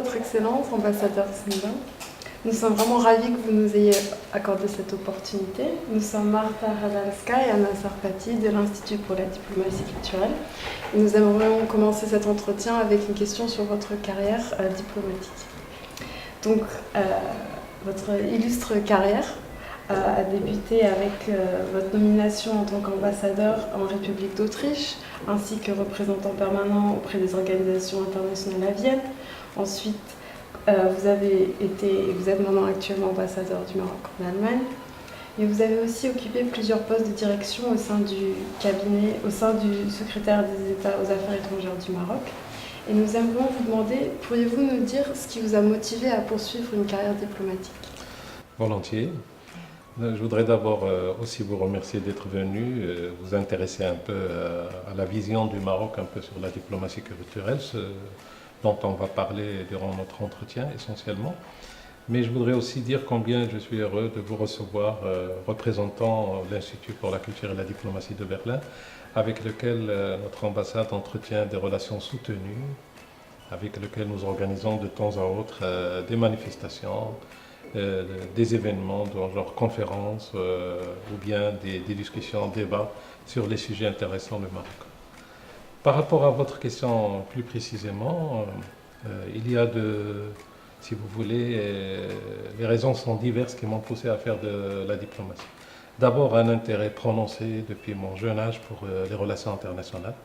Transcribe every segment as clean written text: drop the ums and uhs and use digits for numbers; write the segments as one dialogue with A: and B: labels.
A: Votre Excellence, ambassadeur Simba. Nous sommes vraiment ravis que vous nous ayez accordé cette opportunité. Nous sommes Martha Radalska et Anna Sarpati de l'Institut pour la diplomatie culturelle. Et nous aimerions commencer cet entretien avec une question sur votre carrière diplomatique. Donc, votre illustre carrière a débuté avec votre nomination en tant qu'ambassadeur en République d'Autriche, ainsi que représentant permanent auprès des organisations internationales à Vienne. Ensuite, vous êtes maintenant actuellement ambassadeur du Maroc en Allemagne. Et vous avez aussi occupé plusieurs postes de direction au sein du cabinet, au sein du secrétaire des États aux Affaires étrangères du Maroc. Et nous aimerions vous demander, pourriez-vous nous dire ce qui vous a motivé à poursuivre une carrière diplomatique?
B: Volontiers. Je voudrais d'abord aussi vous remercier d'être venu, vous intéresser un peu à la vision du Maroc, un peu sur la diplomatie culturelle, dont on va parler durant notre entretien essentiellement. Mais je voudrais aussi dire combien je suis heureux de vous recevoir, représentant l'Institut pour la culture et la diplomatie de Berlin, avec lequel notre ambassade entretient des relations soutenues, avec lequel nous organisons de temps à autre des manifestations, des événements, genre conférences, ou bien des discussions, débats sur les sujets intéressants du Maroc. Par rapport à votre question plus précisément, il y a si vous voulez, les raisons sont diverses qui m'ont poussé à faire de la diplomatie. D'abord, un intérêt prononcé depuis mon jeune âge pour les relations internationales,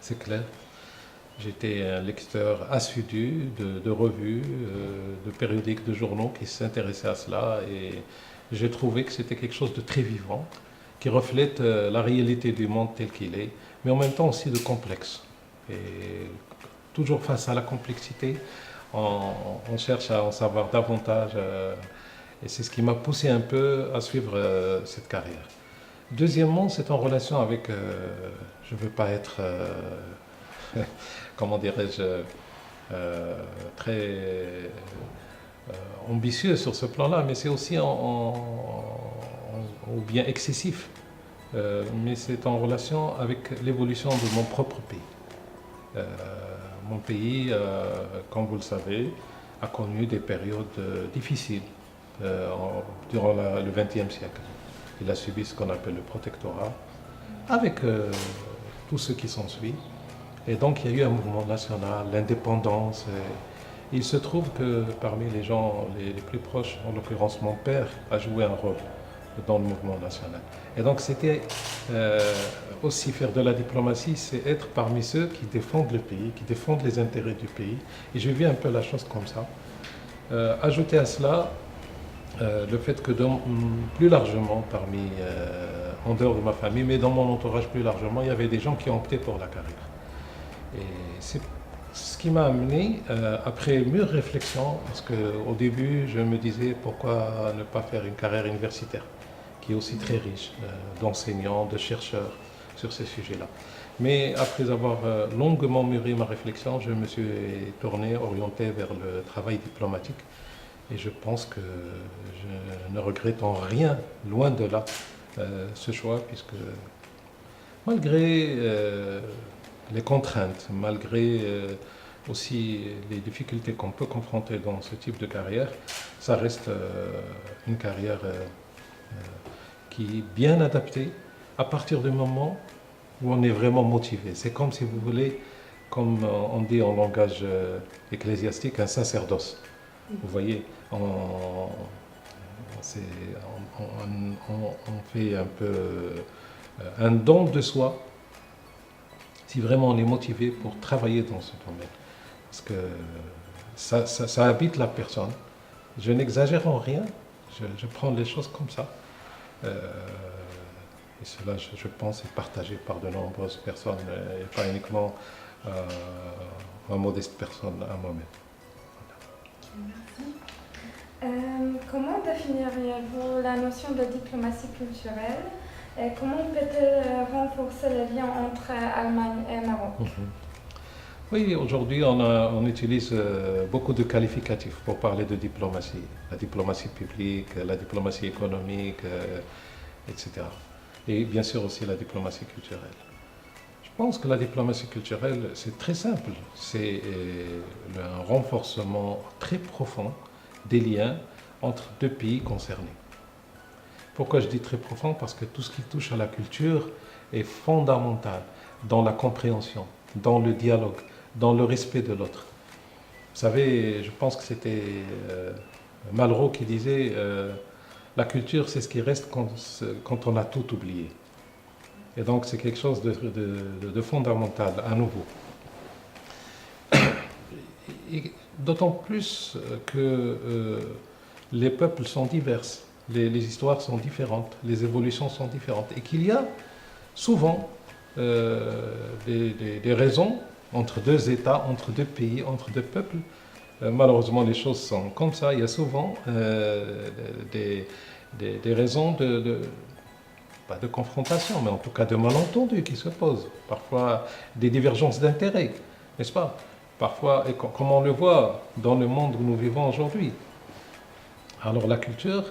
B: c'est clair. J'étais un lecteur assidu de revues, de périodiques, de journaux qui s'intéressaient à cela et j'ai trouvé que c'était quelque chose de très vivant, qui reflète la réalité du monde tel qu'il est, mais en même temps aussi de complexe. Et toujours face à la complexité, on cherche à en savoir davantage et c'est ce qui m'a poussé un peu à suivre cette carrière. Deuxièmement, c'est en relation avec, je ne veux pas être, comment dirais-je, très ambitieux sur ce plan-là, mais c'est aussi ou bien excessif, mais c'est en relation avec l'évolution de mon propre pays. Mon pays, comme vous le savez, a connu des périodes difficiles durant le XXe siècle. Il a subi ce qu'on appelle le protectorat, avec tout ce qui s'ensuit. Et donc il y a eu un mouvement national, l'indépendance. Il se trouve que parmi les gens les plus proches, en l'occurrence mon père, a joué un rôle dans le mouvement national. Et donc c'était aussi faire de la diplomatie, c'est être parmi ceux qui défendent le pays, qui défendent les intérêts du pays. Et je vis un peu la chose comme ça. Ajouter à cela le fait que plus largement, en dehors de ma famille, mais dans mon entourage plus largement, il y avait des gens qui ont opté pour la carrière. Et c'est ce qui m'a amené, après mûre réflexion, parce qu'au début, je me disais pourquoi ne pas faire une carrière universitaire, qui est aussi très riche d'enseignants, de chercheurs sur ces sujets-là. Mais après avoir longuement mûri ma réflexion, je me suis orienté vers le travail diplomatique. Et je pense que je ne regrette en rien, loin de là, ce choix, puisque malgré les contraintes, malgré aussi les difficultés qu'on peut confronter dans ce type de carrière, ça reste une carrière qui est bien adaptée à partir du moment où on est vraiment motivé. C'est comme, si vous voulez, comme on dit en langage ecclésiastique, un sacerdoce. Vous voyez, on fait un peu un don de soi si vraiment on est motivé pour travailler dans ce domaine. Parce que ça habite la personne. Je n'exagère en rien, je prends les choses comme ça. Et cela, je pense, est partagé par de nombreuses personnes, et pas uniquement ma modeste personne à moi-même.
C: Merci. Comment définiriez-vous la notion de diplomatie culturelle et comment peut-elle renforcer les liens entre Allemagne et Maroc?
B: Oui, aujourd'hui, on utilise beaucoup de qualificatifs pour parler de diplomatie. La diplomatie publique, la diplomatie économique, etc. Et bien sûr aussi la diplomatie culturelle. Je pense que la diplomatie culturelle, c'est très simple. C'est un renforcement très profond des liens entre deux pays concernés. Pourquoi je dis très profond? Parce que tout ce qui touche à la culture est fondamental dans la compréhension, dans le dialogue, dans le respect de l'autre. Vous savez, je pense que c'était Malraux qui disait la culture, c'est ce qui reste quand on a tout oublié. Et donc, c'est quelque chose de fondamental, à nouveau. D'autant plus que les peuples sont divers, les histoires sont différentes, les évolutions sont différentes, et qu'il y a souvent des raisons entre deux États, entre deux pays, entre deux peuples. Malheureusement, les choses sont comme ça. Il y a souvent des raisons pas de confrontation, mais en tout cas de malentendus qui se posent. Parfois des divergences d'intérêts, n'est-ce pas? Parfois, et comme on le voit dans le monde où nous vivons aujourd'hui. Alors la culture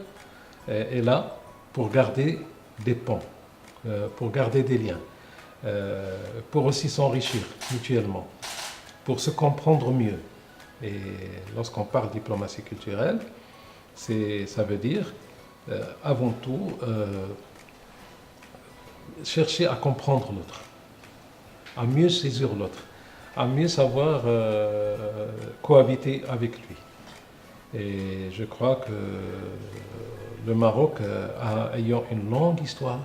B: est là pour garder des ponts, pour garder des liens, pour aussi s'enrichir mutuellement, pour se comprendre mieux. Et lorsqu'on parle diplomatie culturelle, ça veut dire avant tout chercher à comprendre l'autre, à mieux saisir l'autre, à mieux savoir cohabiter avec lui. Et je crois que le Maroc, ayant une longue histoire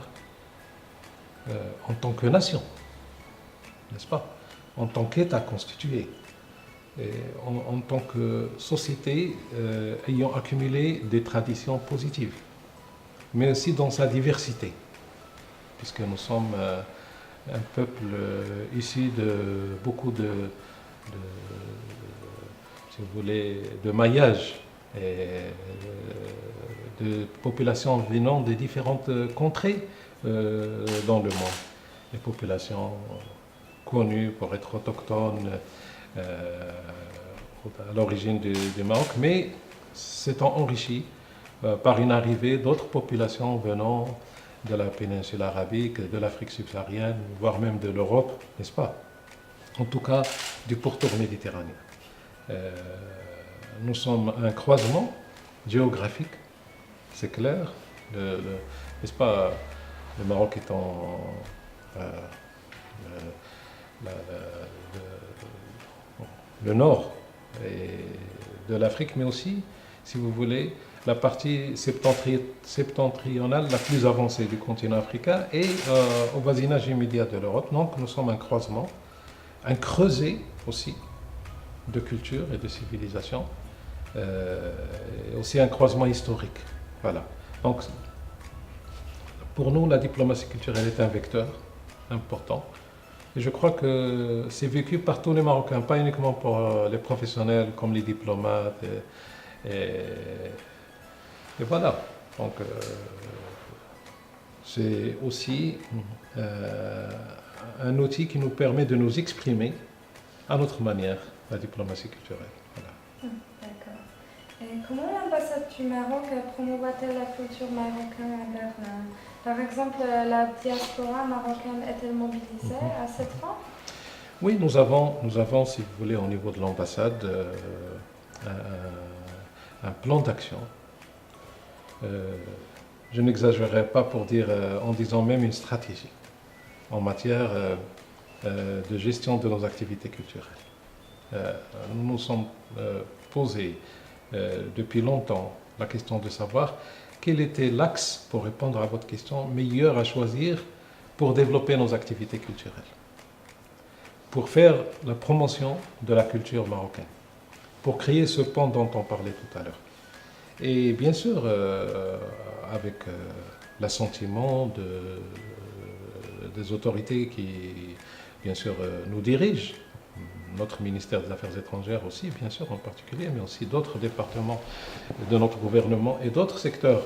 B: en tant que nation, n'est-ce pas, en tant qu'État constitué, et en tant que société ayant accumulé des traditions positives, mais aussi dans sa diversité, puisque nous sommes un peuple issu de beaucoup si vous voulez, de maillage, et de populations venant de différentes contrées dans le monde. Les populations connues pour être autochtones à l'origine du Maroc, mais s'étant enrichies par une arrivée d'autres populations venant de la péninsule arabique, de l'Afrique subsaharienne, voire même de l'Europe, n'est-ce pas? En tout cas, du pourtour méditerranéen. Nous sommes un croisement géographique, c'est clair. N'est-ce pas, le Maroc étant le nord de l'Afrique, mais aussi, si vous voulez, la partie septentrionale la plus avancée du continent africain et au voisinage immédiat de l'Europe. Donc nous sommes un croisement, un creuset aussi de culture et de civilisation, et aussi un croisement historique. Voilà. Donc pour nous, la diplomatie culturelle est un vecteur important. Et je crois que c'est vécu par tous les Marocains, pas uniquement pour les professionnels comme les diplomates. Et voilà. Donc, c'est aussi un outil qui nous permet de nous exprimer à notre manière, la diplomatie culturelle. Voilà.
C: D'accord. Et comment l'ambassade du Maroc promouvoit-elle la culture marocaine à Berlin? Par exemple, la diaspora marocaine est-elle mobilisée à cette fin?
B: Oui, nous avons, si vous voulez, au niveau de l'ambassade, un plan d'action. Je n'exagérerai pas en disant même une stratégie en matière de gestion de nos activités culturelles. Nous nous sommes posés depuis longtemps la question de savoir quel était l'axe, pour répondre à votre question, meilleur à choisir pour développer nos activités culturelles, pour faire la promotion de la culture marocaine, pour créer ce pont dont on parlait tout à l'heure. Et bien sûr, avec l'assentiment des autorités qui, bien sûr, nous dirigent, notre ministère des Affaires étrangères aussi, bien sûr, en particulier, mais aussi d'autres départements de notre gouvernement et d'autres secteurs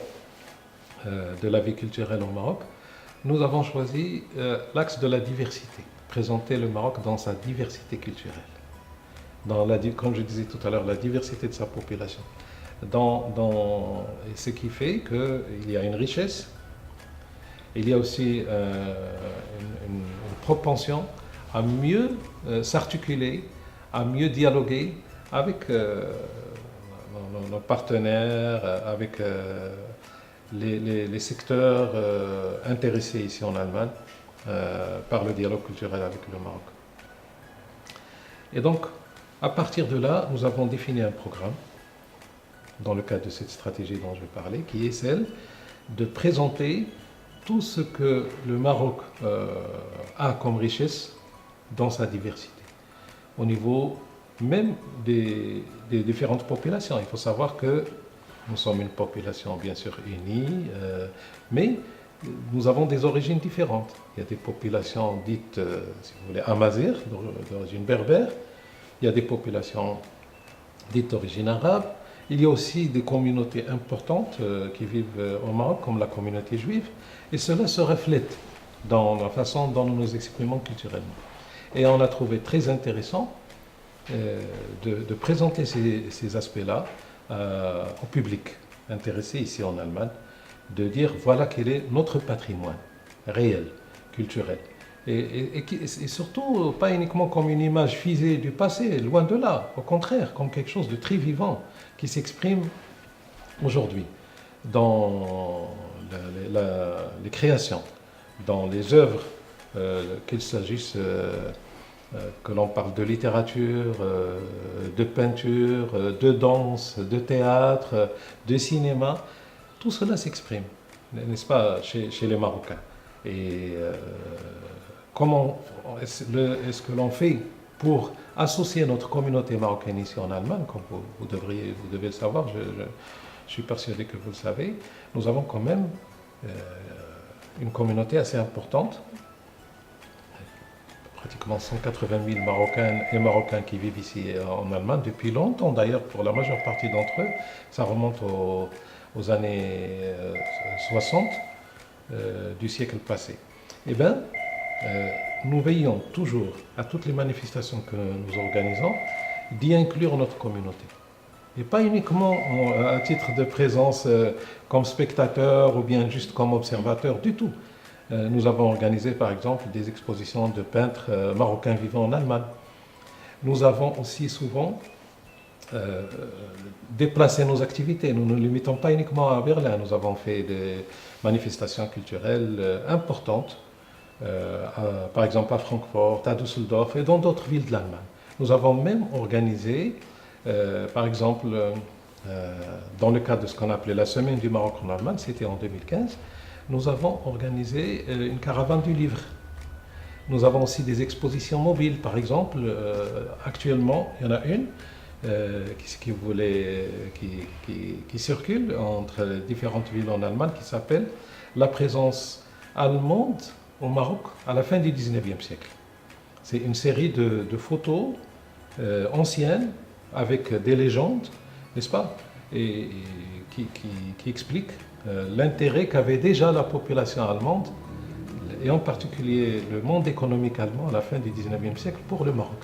B: de la vie culturelle au Maroc, nous avons choisi l'axe de la diversité, présenter le Maroc dans sa diversité culturelle, comme je disais tout à l'heure, la diversité de sa population. Et ce qui fait qu'il y a une richesse, il y a aussi une propension à mieux s'articuler, à mieux dialoguer avec nos partenaires, avec les secteurs intéressés ici en Allemagne par le dialogue culturel avec le Maroc. Et donc, à partir de là, nous avons défini un programme dans le cadre de cette stratégie dont je parlais, qui est celle de présenter tout ce que le Maroc a comme richesse dans sa diversité, au niveau même des différentes populations. Il faut savoir que nous sommes une population bien sûr unie, mais nous avons des origines différentes. Il y a des populations dites, si vous voulez, amazighes, d'origine berbère. Il y a des populations dites d'origine arabe. Il y a aussi des communautés importantes qui vivent au Maroc, comme la communauté juive. Et cela se reflète dans la façon dont nous nous exprimons culturellement. Et on a trouvé très intéressant de présenter ces aspects-là au public intéressé ici en Allemagne, de dire voilà quel est notre patrimoine réel, culturel. Et surtout, pas uniquement comme une image figée du passé, loin de là, au contraire, comme quelque chose de très vivant qui s'exprime aujourd'hui dans les créations, dans les œuvres, qu'il s'agisse que l'on parle de littérature, de peinture, de danse, de théâtre, de cinéma, tout cela s'exprime, n'est-ce pas, chez les Marocains. Et comment est-ce que l'on fait pour associer notre communauté marocaine ici en Allemagne, comme vous devez le savoir, je suis persuadé que vous le savez, nous avons quand même une communauté assez importante, pratiquement 180 000 Marocaines et Marocains qui vivent ici en Allemagne depuis longtemps d'ailleurs, pour la majeure partie d'entre eux, ça remonte aux années 60 du siècle passé. Eh bien, nous veillons toujours à toutes les manifestations que nous organisons d'y inclure notre communauté. Et pas uniquement à titre de présence comme spectateur ou bien juste comme observateur du tout. Nous avons organisé par exemple des expositions de peintres marocains vivant en Allemagne. Nous avons aussi souvent déplacé nos activités. Nous ne nous limitons pas uniquement à Berlin. Nous avons fait des manifestations culturelles importantes, par exemple à Francfort, à Düsseldorf et dans d'autres villes de l'Allemagne. Nous avons même organisé, par exemple, dans le cadre de ce qu'on appelait la Semaine du Maroc en Allemagne, c'était en 2015, nous avons organisé une caravane du livre. Nous avons aussi des expositions mobiles. Par exemple, actuellement, il y en a une qui circule entre différentes villes en Allemagne qui s'appelle « La présence allemande au Maroc à la fin du 19e siècle ». C'est une série de photos anciennes avec des légendes, n'est-ce pas, et qui expliquent l'intérêt qu'avait déjà la population allemande, et en particulier le monde économique allemand à la fin du 19e siècle pour le Maroc.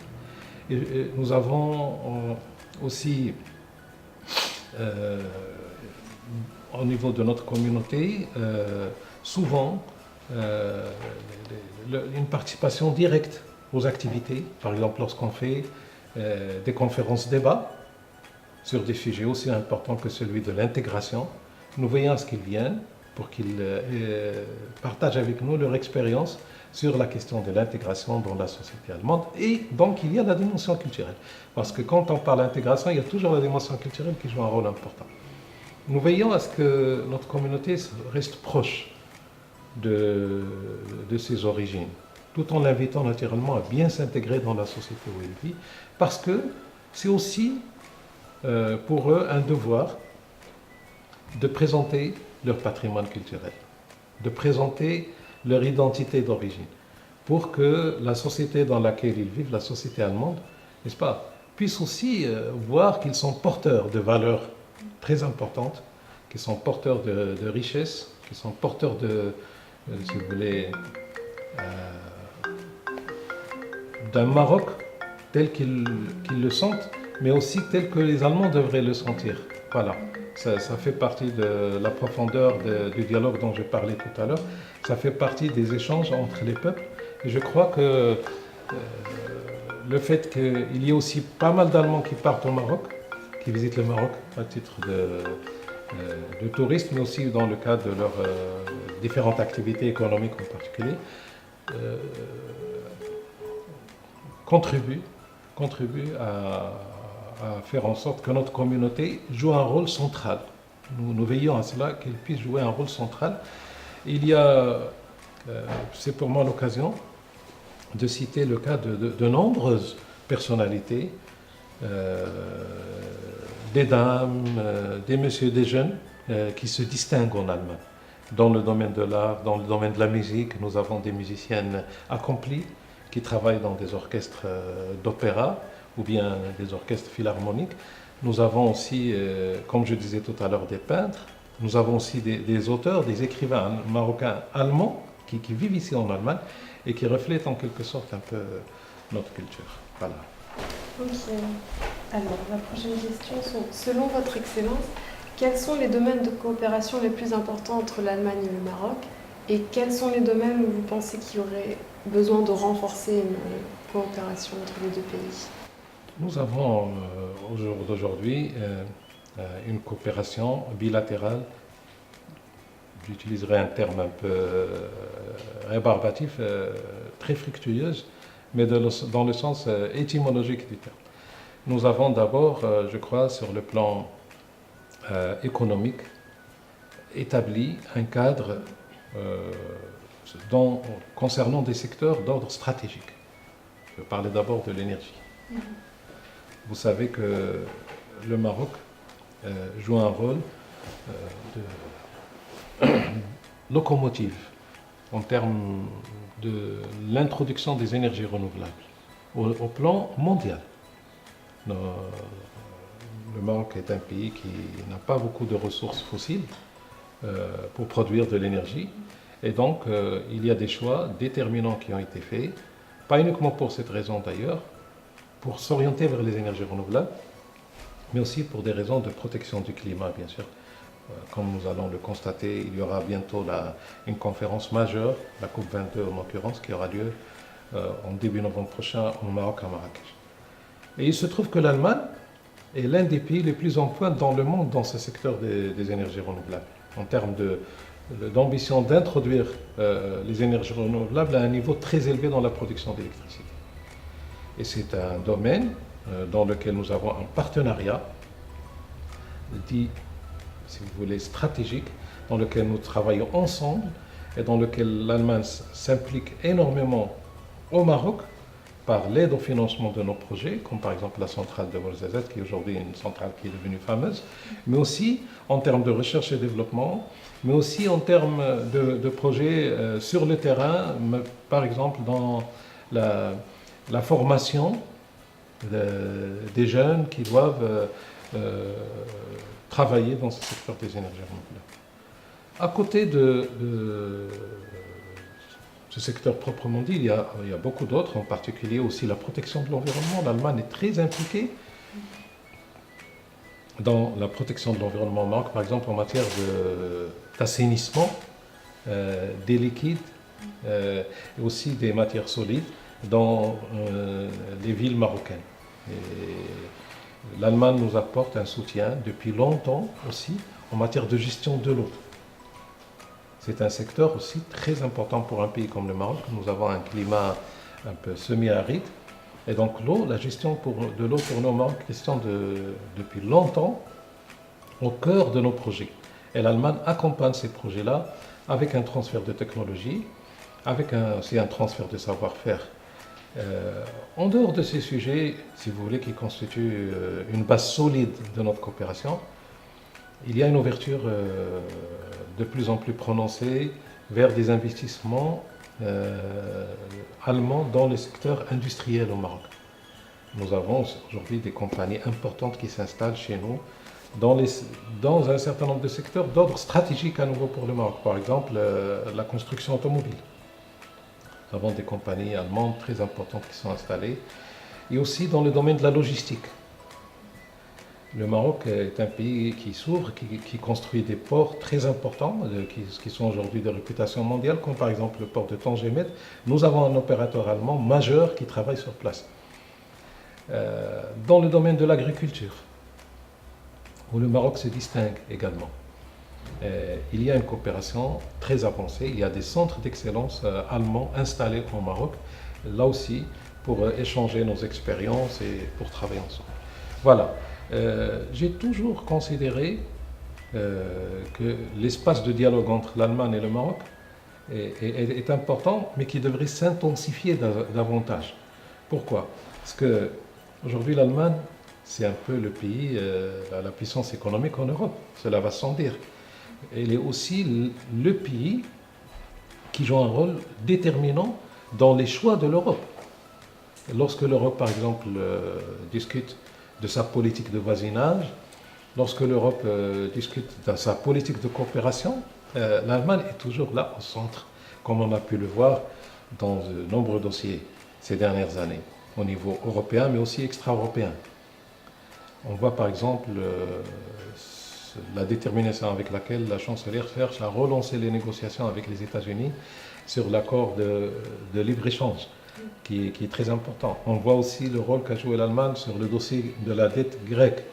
B: Et nous avons aussi, au niveau de notre communauté, souvent une participation directe aux activités, par exemple lorsqu'on fait des conférences-débats sur des sujets aussi importants que celui de l'intégration. Nous veillons à ce qu'ils viennent pour qu'ils partagent avec nous leur expérience sur la question de l'intégration dans la société allemande. Et donc, il y a la dimension culturelle. Parce que quand on parle d'intégration, il y a toujours la dimension culturelle qui joue un rôle important. Nous veillons à ce que notre communauté reste proche de ses origines, tout en l'invitant naturellement à bien s'intégrer dans la société où elle vit, parce que c'est aussi pour eux un devoir de présenter leur patrimoine culturel, de présenter leur identité d'origine, pour que la société dans laquelle ils vivent, la société allemande, n'est-ce pas, puisse aussi voir qu'ils sont porteurs de valeurs très importantes, qu'ils sont porteurs de richesses, qu'ils sont porteurs si vous voulez, d'un Maroc tel qu'ils le sentent, mais aussi tel que les Allemands devraient le sentir. Voilà. Ça fait partie de la profondeur du dialogue dont je parlais tout à l'heure. Ça fait partie des échanges entre les peuples. Et je crois que le fait qu'il y ait aussi pas mal d'Allemands qui partent au Maroc, qui visitent le Maroc à titre de tourisme, mais aussi dans le cadre de leurs différentes activités économiques en particulier, contribue à faire en sorte que notre communauté joue un rôle central. Nous veillons à cela, qu'elle puisse jouer un rôle central. Il y a, c'est pour moi l'occasion de citer le cas de nombreuses personnalités, des dames, des messieurs, des jeunes, qui se distinguent en Allemagne. Dans le domaine de l'art, dans le domaine de la musique, nous avons des musiciennes accomplies qui travaillent dans des orchestres d'opéra ou bien des orchestres philharmoniques. Nous avons aussi, comme je disais tout à l'heure, des peintres. Nous avons aussi des auteurs, des écrivains marocains allemands qui vivent ici en Allemagne et qui reflètent en quelque sorte un peu notre culture. Voilà.
A: Ok. Alors, la prochaine question, selon votre Excellence, quels sont les domaines de coopération les plus importants entre l'Allemagne et le Maroc? Et quels sont les domaines où vous pensez qu'il y aurait besoin de renforcer une coopération entre les deux pays?
B: Nous avons au jour d'aujourd'hui une coopération bilatérale, j'utiliserai un terme un peu rébarbatif, très fructueuse, mais dans le sens étymologique du terme. Nous avons d'abord, je crois, sur le plan économique, établi un cadre concernant des secteurs d'ordre stratégique. Je vais parler d'abord de l'énergie. Vous savez que le Maroc joue un rôle de locomotive en termes de l'introduction des énergies renouvelables au plan mondial. Le Maroc est un pays qui n'a pas beaucoup de ressources fossiles pour produire de l'énergie. Et donc, il y a des choix déterminants qui ont été faits, pas uniquement pour cette raison d'ailleurs, pour s'orienter vers les énergies renouvelables, mais aussi pour des raisons de protection du climat, bien sûr. Comme nous allons le constater, il y aura bientôt une conférence majeure, la COP22 en l'occurrence, qui aura lieu en début novembre prochain au Maroc, à Marrakech. Et il se trouve que l'Allemagne est l'un des pays les plus en pointe dans le monde dans ce secteur des énergies renouvelables, en termes d'ambition d'introduire les énergies renouvelables à un niveau très élevé dans la production d'électricité. Et c'est un domaine dans lequel nous avons un partenariat dit, si vous voulez, stratégique, dans lequel nous travaillons ensemble et dans lequel l'Allemagne s'implique énormément au Maroc par l'aide au financement de nos projets, comme par exemple la centrale de Ouarzazate, qui est aujourd'hui une centrale qui est devenue fameuse, mais aussi en termes de recherche et développement, mais aussi en termes de projets sur le terrain, par exemple dans la formation des jeunes qui doivent travailler dans ce secteur des énergies renouvelables. À côté de ce secteur proprement dit, il y a beaucoup d'autres, en particulier aussi la protection de l'environnement. L'Allemagne est très impliquée dans la protection de l'environnement au Maroc, par exemple en matière d'assainissement des liquides et aussi des matières solides dans les villes marocaines. L'Allemagne nous apporte un soutien depuis longtemps aussi en matière de gestion de l'eau. C'est un secteur aussi très important pour un pays comme le Maroc. Nous avons un climat un peu semi-aride. Et donc la gestion de l'eau pour nous au Maroc, question depuis longtemps au cœur de nos projets. Et l'Allemagne accompagne ces projets-là avec un transfert de technologie, avec aussi un transfert de savoir-faire. En dehors de ces sujets, si vous voulez, qui constituent une base solide de notre coopération, il y a une ouverture de plus en plus prononcée vers des investissements allemands dans le secteur industriel au Maroc. Nous avons aujourd'hui des compagnies importantes qui s'installent chez nous dans un certain nombre de secteurs d'ordre stratégique à nouveau pour le Maroc. Par exemple, la construction automobile. Nous avons des compagnies allemandes très importantes qui sont installées. Et aussi dans le domaine de la logistique. Le Maroc est un pays qui s'ouvre, qui construit des ports très importants, qui sont aujourd'hui de réputation mondiale, comme par exemple le port de Tangier-Med. Nous avons un opérateur allemand majeur qui travaille sur place. Dans le domaine de l'agriculture, où le Maroc se distingue également, il y a une coopération très avancée. Il y a des centres d'excellence allemands installés au Maroc, là aussi, pour échanger nos expériences et pour travailler ensemble. Voilà. J'ai toujours considéré que l'espace de dialogue entre l'Allemagne et le Maroc est important, mais qui devrait s'intensifier davantage. Pourquoi? Parce que aujourd'hui l'Allemagne, c'est un peu le pays, la puissance économique en Europe, cela va sans dire. Elle est aussi le pays qui joue un rôle déterminant dans les choix de l'Europe. Lorsque l'Europe, par exemple, discute de sa politique de voisinage, lorsque l'Europe discute de sa politique de coopération, l'Allemagne est toujours là au centre, comme on a pu le voir dans de nombreux dossiers ces dernières années, au niveau européen, mais aussi extra-européen. On voit par exemple la détermination avec laquelle la chancelière cherche à relancer les négociations avec les États-Unis sur l'accord de libre-échange, qui est très important. On voit aussi le rôle qu'a joué l'Allemagne sur le dossier de la dette grecque.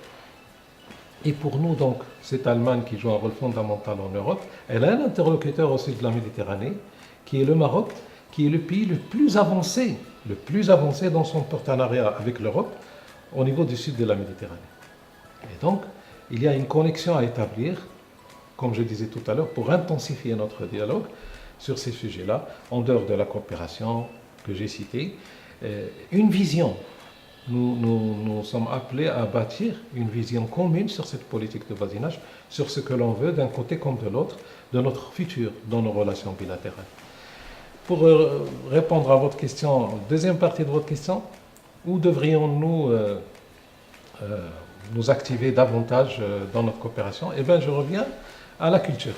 B: Et pour nous, donc, cette Allemagne qui joue un rôle fondamental en Europe, elle a un interlocuteur au sud de la Méditerranée, qui est le Maroc, qui est le pays le plus avancé dans son partenariat avec l'Europe au niveau du sud de la Méditerranée. Et donc, il y a une connexion à établir, comme je disais tout à l'heure, pour intensifier notre dialogue sur ces sujets-là, en dehors de la coopération que j'ai citée. Une vision. Nous sommes appelés à bâtir une vision commune sur cette politique de voisinage, sur ce que l'on veut d'un côté comme de l'autre, de notre futur dans nos relations bilatérales. Pour répondre à votre question, deuxième partie de votre question, où devrions-nous nous activer davantage dans notre coopération? Eh bien, je reviens à la culture.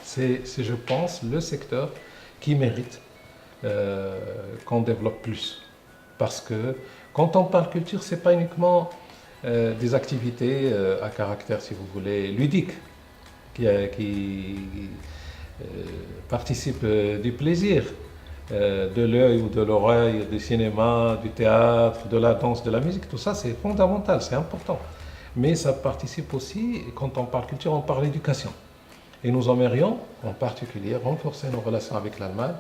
B: C'est, je pense, le secteur qui mérite qu'on développe plus. Parce que quand on parle culture, ce n'est pas uniquement des activités à caractère, si vous voulez, ludique, qui participent du plaisir, de l'œil ou de l'oreille, du cinéma, du théâtre, de la danse, de la musique. Tout ça, c'est fondamental, c'est important. Mais ça participe aussi, quand on parle culture, on parle éducation. Et nous aimerions, en particulier, renforcer nos relations avec l'Allemagne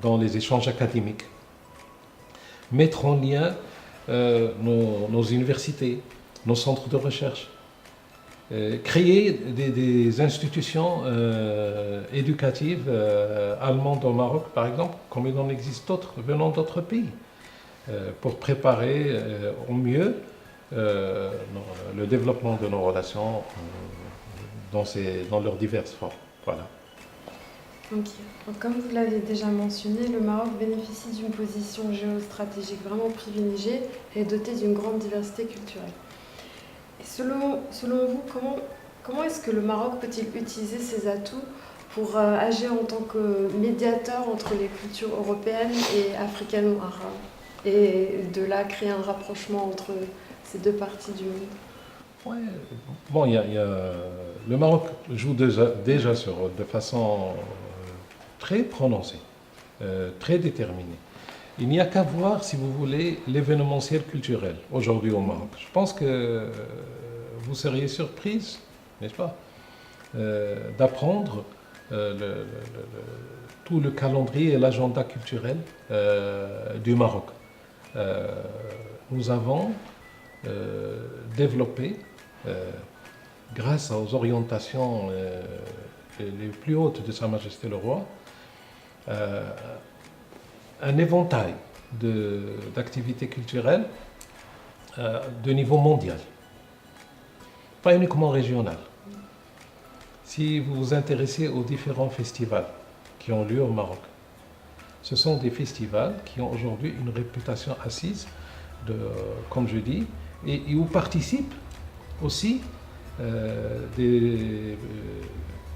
B: dans les échanges académiques. Mettre en lien nos universités, nos centres de recherche, créer des institutions éducatives allemandes au Maroc, par exemple, comme il en existe d'autres venant d'autres pays, pour préparer au mieux le développement de nos relations dans leurs diverses formes. Voilà.
A: Ok. Donc, comme vous l'avez déjà mentionné, le Maroc bénéficie d'une position géostratégique vraiment privilégiée et doté d'une grande diversité culturelle. Et selon vous, comment est-ce que le Maroc peut-il utiliser ses atouts pour agir en tant que médiateur entre les cultures européennes et africano-arabes et de là créer un rapprochement entre ces deux parties du monde?
B: Ouais. Bon, le Maroc joue déjà ce rôle de façon très prononcée, très déterminée. Il n'y a qu'à voir, si vous voulez, l'événementiel culturel aujourd'hui au Maroc. Je pense que vous seriez surprise, n'est-ce pas, d'apprendre tout le calendrier et l'agenda culturel du Maroc. Nous avons développé, grâce aux orientations les plus hautes de Sa Majesté le Roi, un éventail d'activités culturelles de niveau mondial, pas uniquement régional. Si vous vous intéressez aux différents festivals qui ont lieu au Maroc, ce sont des festivals qui ont aujourd'hui une réputation assise, comme je dis, et où participent aussi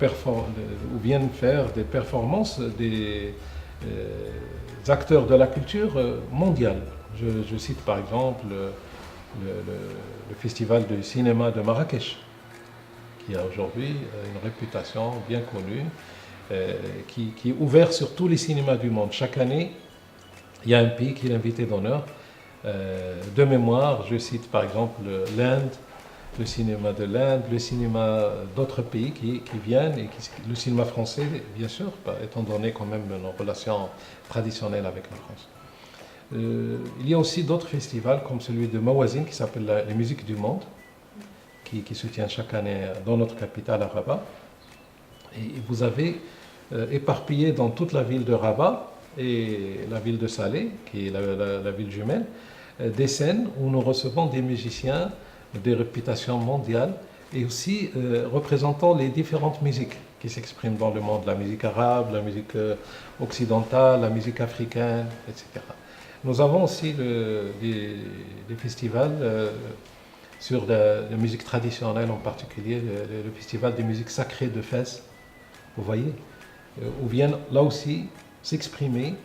B: ou viennent faire des performances des acteurs de la culture mondiale. Je cite par exemple le festival du cinéma de Marrakech, qui a aujourd'hui une réputation bien connue, qui est ouvert sur tous les cinémas du monde. Chaque année, il y a un pays qui est l'invité d'honneur. De mémoire, je cite par exemple l'Inde, le cinéma de l'Inde, le cinéma d'autres pays qui viennent, et le cinéma français, bien sûr, étant donné quand même nos relations traditionnelles avec la France. Il y a aussi d'autres festivals comme celui de Mawazine qui s'appelle les musiques du monde, qui se tient chaque année dans notre capitale à Rabat. Et vous avez éparpillé dans toute la ville de Rabat et la ville de Salé, qui est la ville jumelle, des scènes où nous recevons des musiciens de réputation mondiale et aussi représentant les différentes musiques qui s'expriment dans le monde, la musique arabe, la musique occidentale, la musique africaine, etc. Nous avons aussi des festivals sur la musique traditionnelle, en particulier le festival des musiques sacrées de Fès, vous voyez, où viennent là aussi s'exprimer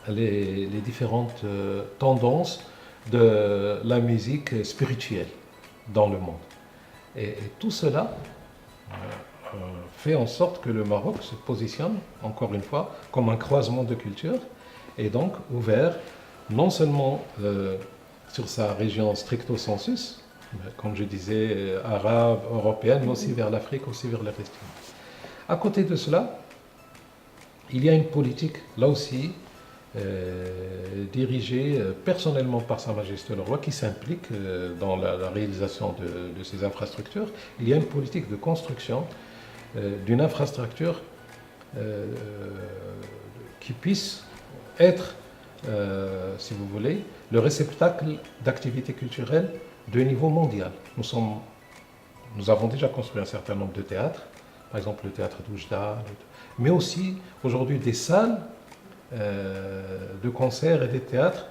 B: les différentes tendances de la musique spirituelle dans le monde. Et tout cela fait en sorte que le Maroc se positionne, encore une fois, comme un croisement de cultures, et donc ouvert non seulement sur sa région stricto sensus, comme je disais, arabe, européenne, mais aussi vers l'Afrique, aussi vers le reste. À côté de cela, il y a une politique, là aussi, dirigée personnellement par Sa Majesté le Roi, qui s'implique dans la réalisation de ces infrastructures. Il y a une politique de construction d'une infrastructure qui puisse être, si vous voulez, le réceptacle d'activités culturelles de niveau mondial. Nous avons déjà construit un certain nombre de théâtres, par exemple le théâtre d'Oujda, mais aussi aujourd'hui des salles de concerts et des théâtres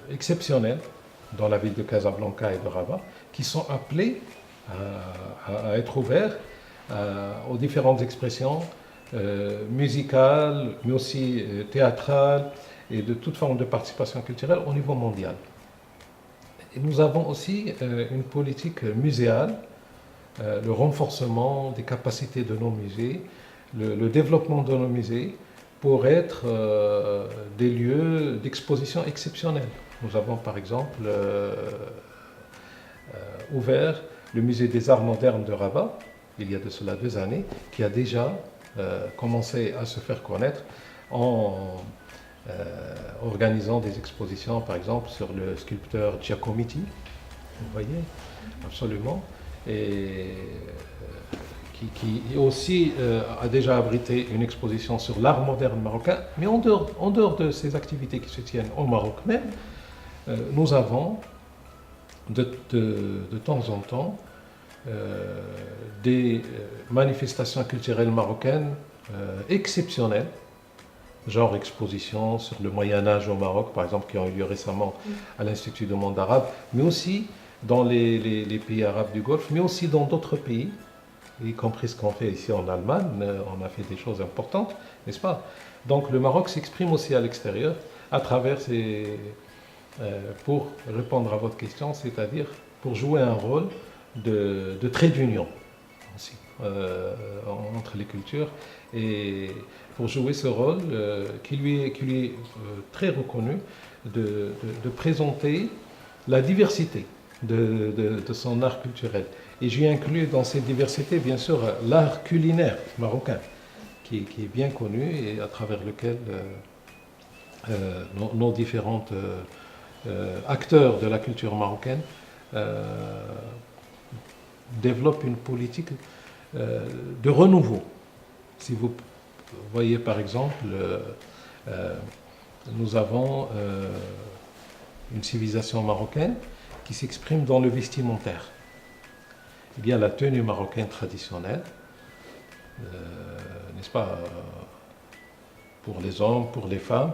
B: exceptionnels dans la ville de Casablanca et de Rabat, qui sont appelés à être ouverts aux différentes expressions musicales, mais aussi théâtrales et de toute forme de participation culturelle au niveau mondial. Et nous avons aussi une politique muséale, le renforcement des capacités de nos musées, le développement de nos musées pour être des lieux d'exposition exceptionnels. Nous avons par exemple ouvert le musée des arts modernes de Rabat, il y a de cela 2 années, qui a déjà commencé à se faire connaître en organisant des expositions, par exemple, sur le sculpteur Giacometti, vous voyez, absolument, et qui aussi a déjà abrité une exposition sur l'art moderne marocain, mais en dehors de ces activités qui se tiennent au Maroc même, nous avons de temps en temps des manifestations culturelles marocaines exceptionnelles, genre expositions sur le Moyen-Âge au Maroc, par exemple, qui ont eu lieu récemment à l'Institut du monde arabe, mais aussi dans les pays arabes du Golfe, mais aussi dans d'autres pays, y compris ce qu'on fait ici en Allemagne. On a fait des choses importantes, n'est-ce pas? Donc le Maroc s'exprime aussi à l'extérieur à travers pour répondre à votre question, c'est-à-dire pour jouer un rôle de trait d'union aussi, entre les cultures, et pour jouer ce rôle qui lui est très reconnu de présenter la diversité de son art culturel. Et j'y inclus dans cette diversité, bien sûr, l'art culinaire marocain, qui est bien connu et à travers lequel nos différents acteurs de la culture marocaine développent une politique de renouveau. Si vous voyez par exemple, nous avons une civilisation marocaine qui s'exprime dans le vestimentaire. Il y a la tenue marocaine traditionnelle, n'est-ce pas, pour les hommes, pour les femmes,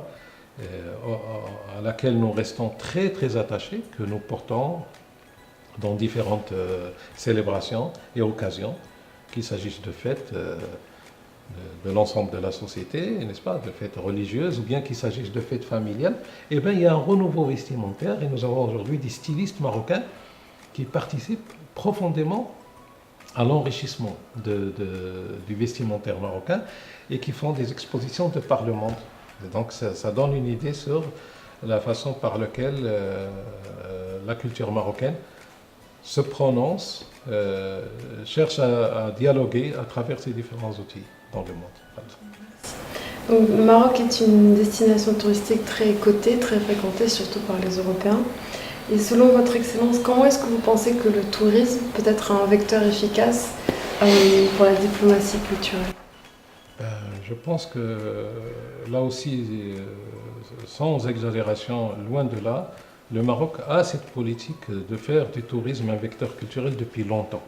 B: à laquelle nous restons très très attachés, que nous portons dans différentes célébrations et occasions, qu'il s'agisse de fêtes de l'ensemble de la société, n'est-ce pas, de fêtes religieuses, ou bien qu'il s'agisse de fêtes familiales, eh bien, il y a un renouveau vestimentaire et nous avons aujourd'hui des stylistes marocains qui participent profondément à l'enrichissement du vestimentaire marocain et qui font des expositions de par le monde. Et donc ça donne une idée sur la façon par laquelle la culture marocaine se prononce, cherche à dialoguer à travers ces différents outils dans le monde.
A: Donc, le Maroc est une destination touristique très cotée, très fréquentée, surtout par les Européens. Et selon votre Excellence, comment est-ce que vous pensez que le tourisme peut être un vecteur efficace pour la diplomatie culturelle?
B: Je pense que là aussi, sans exagération, loin de là, le Maroc a cette politique de faire du tourisme un vecteur culturel depuis longtemps.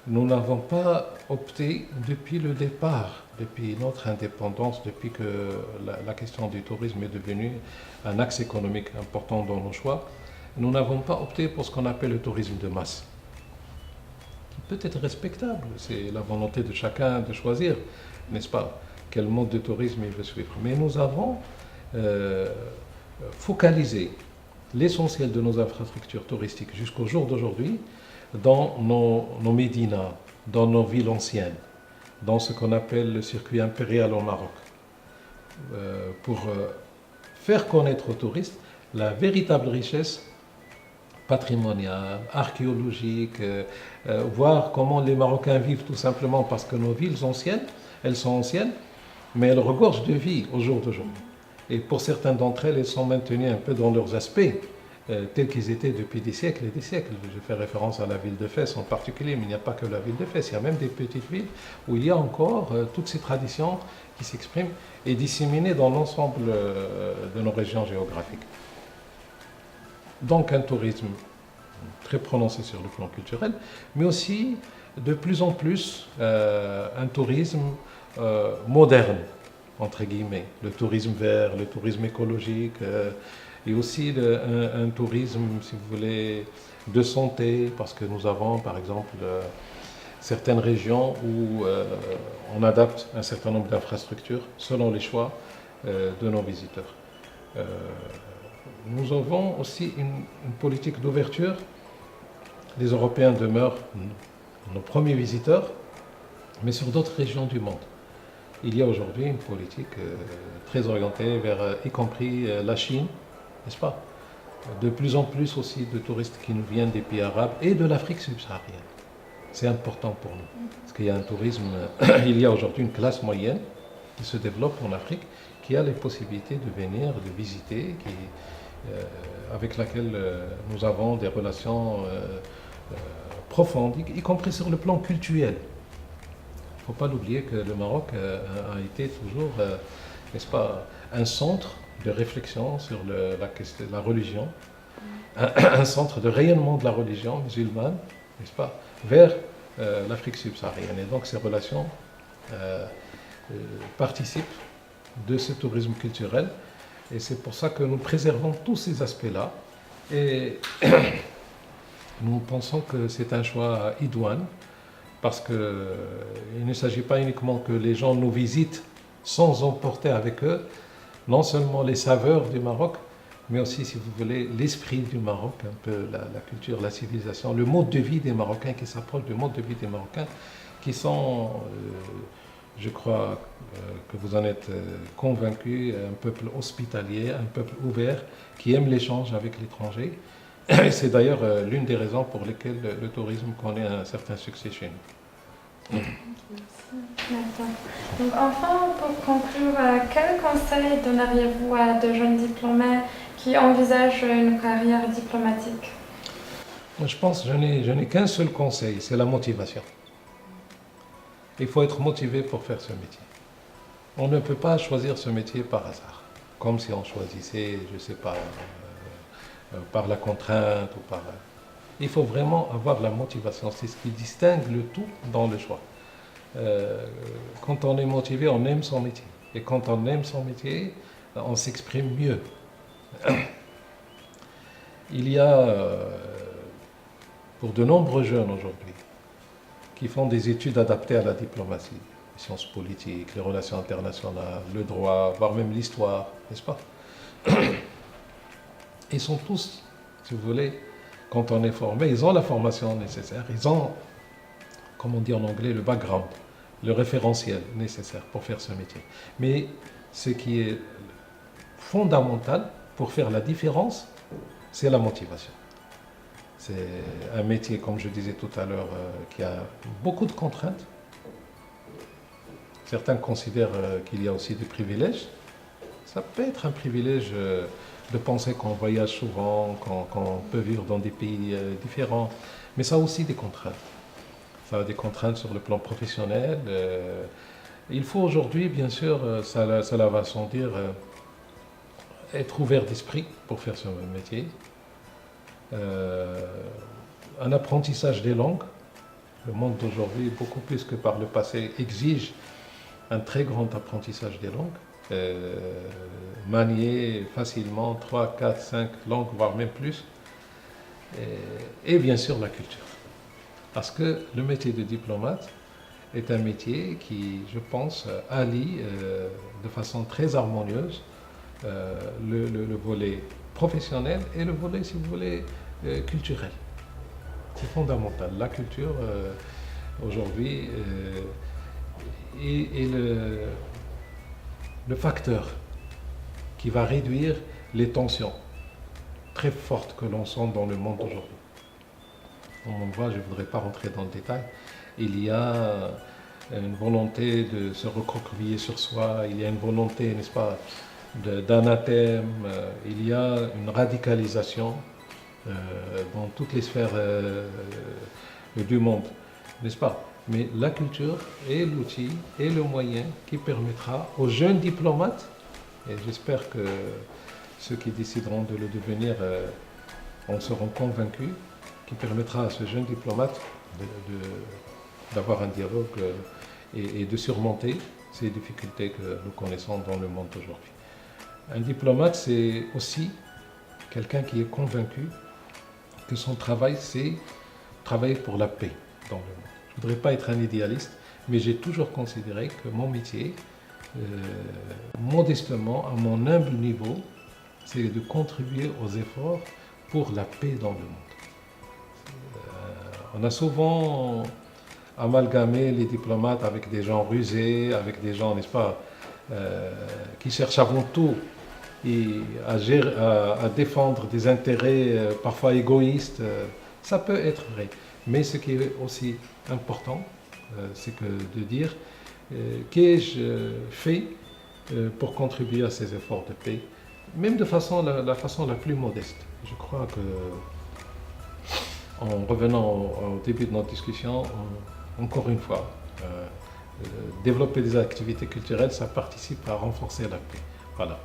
B: Nous n'avons pas opté depuis le départ, depuis notre indépendance, depuis que la question du tourisme est devenue un axe économique important dans nos choix, nous n'avons pas opté pour ce qu'on appelle le tourisme de masse. Qui peut être respectable, c'est la volonté de chacun de choisir, n'est-ce pas, quel mode de tourisme il veut suivre. Mais nous avons focalisé l'essentiel de nos infrastructures touristiques jusqu'au jour d'aujourd'hui dans nos médinas, dans nos villes anciennes, dans ce qu'on appelle le circuit impérial au Maroc, pour faire connaître aux touristes la véritable richesse patrimoniale, archéologique, voir comment les Marocains vivent tout simplement parce que nos villes anciennes, elles sont anciennes, mais elles regorgent de vie au jour d'aujourd'hui. Et pour certaines d'entre elles, elles sont maintenues un peu dans leurs aspects, tels qu'ils étaient depuis des siècles et des siècles. Je fais référence à la ville de Fès en particulier, mais il n'y a pas que la ville de Fès, il y a même des petites villes où il y a encore toutes ces traditions qui s'expriment et disséminées dans l'ensemble de nos régions géographiques. Donc un tourisme très prononcé sur le plan culturel, mais aussi de plus en plus un tourisme moderne, entre guillemets, le tourisme vert, le tourisme écologique, et aussi un tourisme, si vous voulez, de santé, parce que nous avons par exemple certaines régions où on adapte un certain nombre d'infrastructures selon les choix de nos visiteurs. Nous avons aussi une politique d'ouverture. Les Européens demeurent nos premiers visiteurs, mais sur d'autres régions du monde. Il y a aujourd'hui une politique très orientée vers, y compris la Chine, n'est-ce pas? De plus en plus aussi de touristes qui nous viennent des pays arabes et de l'Afrique subsaharienne. C'est important pour nous, parce qu'il y a un tourisme, il y a aujourd'hui une classe moyenne qui se développe en Afrique, qui a les possibilités de venir, de visiter, avec laquelle nous avons des relations profondes, y compris sur le plan culturel. Il ne faut pas l'oublier que le Maroc a été toujours, n'est-ce pas, un centre de réflexion sur la religion, un centre de rayonnement de la religion musulmane, n'est-ce pas, vers l'Afrique subsaharienne. Et donc ces relations participent de ce tourisme culturel. Et c'est pour ça que nous préservons tous ces aspects-là. Et nous pensons que c'est un choix idoine, parce qu'il ne s'agit pas uniquement que les gens nous visitent sans emporter avec eux non seulement les saveurs du Maroc, mais aussi, si vous voulez, l'esprit du Maroc, un peu la culture, la civilisation, le mode de vie des Marocains qui s'approche du mode de vie des Marocains, qui sont, je crois que vous en êtes convaincus, un peuple hospitalier, un peuple ouvert, qui aime l'échange avec l'étranger. Et c'est d'ailleurs l'une des raisons pour lesquelles le tourisme connaît un certain succès chez nous.
C: D'accord. Donc enfin, pour conclure, quel conseil donneriez-vous à de jeunes diplômés qui envisagent une carrière diplomatique?
B: Je pense que je n'ai qu'un seul conseil, c'est la motivation. Il faut être motivé pour faire ce métier. On ne peut pas choisir ce métier par hasard, comme si on choisissait, je ne sais pas, par la contrainte ou par... Il faut vraiment avoir la motivation, c'est ce qui distingue le tout dans le choix. Quand on est motivé, on aime son métier. Et quand on aime son métier, on s'exprime mieux. Il y a, pour de nombreux jeunes aujourd'hui, qui font des études adaptées à la diplomatie, les sciences politiques, les relations internationales, le droit, voire même l'histoire, n'est-ce pas? Ils sont tous, si vous voulez, quand on est formé, ils ont la formation nécessaire, ils ont, comme on dit en anglais, le background, le référentiel nécessaire pour faire ce métier. Mais ce qui est fondamental pour faire la différence, c'est la motivation. C'est un métier, comme je disais tout à l'heure, qui a beaucoup de contraintes. Certains considèrent qu'il y a aussi des privilèges. Ça peut être un privilège de penser qu'on voyage souvent, qu'on peut vivre dans des pays différents, mais ça a aussi des contraintes. Ça a des contraintes sur le plan professionnel. Il faut aujourd'hui, bien sûr, cela va sans dire, être ouvert d'esprit pour faire ce métier. Un apprentissage des langues. Le monde d'aujourd'hui, beaucoup plus que par le passé, exige un très grand apprentissage des langues. Manier facilement 3, 4, 5 langues, voire même plus. Et bien sûr la culture. Parce que le métier de diplomate est un métier qui, je pense, allie de façon très harmonieuse le volet professionnel et le volet, si vous voulez, culturel. C'est fondamental. La culture, aujourd'hui, est le facteur qui va réduire les tensions très fortes que l'on sent dans le monde aujourd'hui. On voit, je ne voudrais pas rentrer dans le détail, il y a une volonté de se recroqueviller sur soi, il y a une volonté, n'est-ce pas, d'anathème, il y a une radicalisation dans toutes les sphères du monde, n'est-ce pas? Mais la culture est l'outil et le moyen qui permettra aux jeunes diplomates, et j'espère que ceux qui décideront de le devenir en seront convaincus, qui permettra à ce jeune diplomate d'avoir un dialogue et de surmonter ces difficultés que nous connaissons dans le monde aujourd'hui. Un diplomate, c'est aussi quelqu'un qui est convaincu que son travail, c'est travailler pour la paix dans le monde. Je ne voudrais pas être un idéaliste, mais j'ai toujours considéré que mon métier, modestement, à mon humble niveau, c'est de contribuer aux efforts pour la paix dans le monde. On a souvent amalgamé les diplomates avec des gens rusés, avec des gens, n'est-ce pas, qui cherchent avant tout à défendre des intérêts parfois égoïstes. Ça peut être vrai. Mais ce qui est aussi important, c'est de dire qu'ai-je fait pour contribuer à ces efforts de paix, même de la façon la plus modeste. Je crois que, en revenant au début de notre discussion, encore une fois, développer des activités culturelles, ça participe à renforcer la paix. Voilà.